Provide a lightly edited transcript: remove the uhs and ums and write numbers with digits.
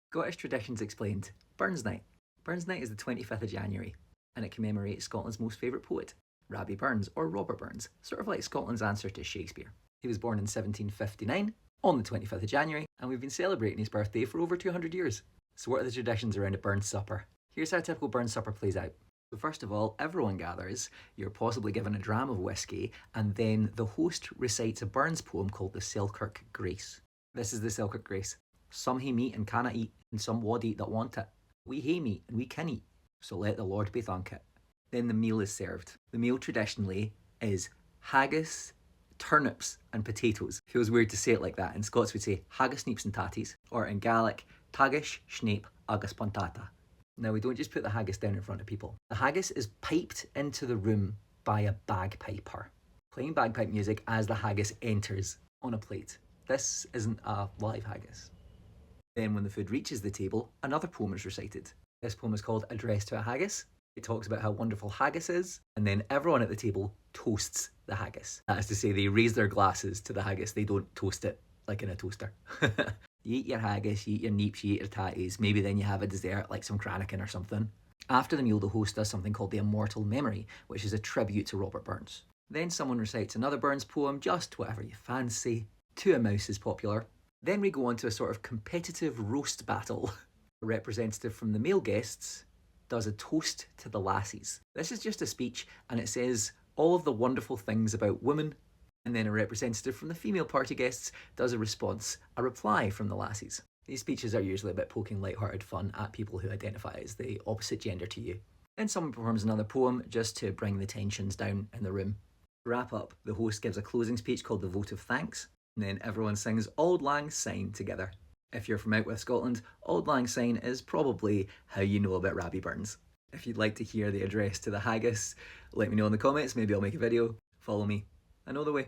Scottish Traditions Explained. Burns Night. Burns Night is the 25th of January, and it commemorates Scotland's most favourite poet, Rabbie Burns, or Robert Burns, sort of like Scotland's answer to Shakespeare. He was born in 1759, on the 25th of January, and we've been celebrating his birthday for over 200 years. So what are the traditions around a Burns supper? Here's how a typical Burns supper plays out. So first of all, everyone gathers, you're possibly given a dram of whiskey, and then the host recites a Burns poem called the Selkirk Grace. This is the Selkirk Grace. Some hae meat and canna eat, and some wad eat that want it. We hae meat and we can eat, so let the Lord be thankit. Then the meal is served. The meal traditionally is haggis, turnips and potatoes. Feels weird to say it like that. In Scots we'd say haggis, neeps and tatties, or in Gaelic, tagish, schneep, agus pontata. Now we don't just put the haggis down in front of people. The haggis is piped into the room by a bagpiper, playing bagpipe music as the haggis enters on a plate. This isn't a live haggis. Then when the food reaches the table, another poem is recited. This poem is called Address to a Haggis. It talks about how wonderful haggis is, and then everyone at the table toasts the haggis. That is to say, they raise their glasses to the haggis, they don't toast it like in a toaster. You eat your haggis, you eat your neeps, you eat your tatties, maybe then you have a dessert like some cranachan or something. After the meal, the host does something called the Immortal Memory, which is a tribute to Robert Burns. Then someone recites another Burns poem, just whatever you fancy. To a Mouse is popular. Then we go on to a sort of competitive roast battle. A representative from the male guests does a toast to the lassies. This is just a speech, and it says all of the wonderful things about women, and then a representative from the female party guests does a response, a reply from the lassies. These speeches are usually a bit poking light-hearted fun at people who identify as the opposite gender to you. Then someone performs another poem just to bring the tensions down in the room. To wrap up, the host gives a closing speech called the Vote of Thanks, and then everyone sings Auld Lang Syne together. If you're from out with Scotland, Auld Lang Syne is probably how you know about Rabbie Burns. If you'd like to hear the address to the haggis, let me know in the comments, maybe I'll make a video. Follow me. I know the way.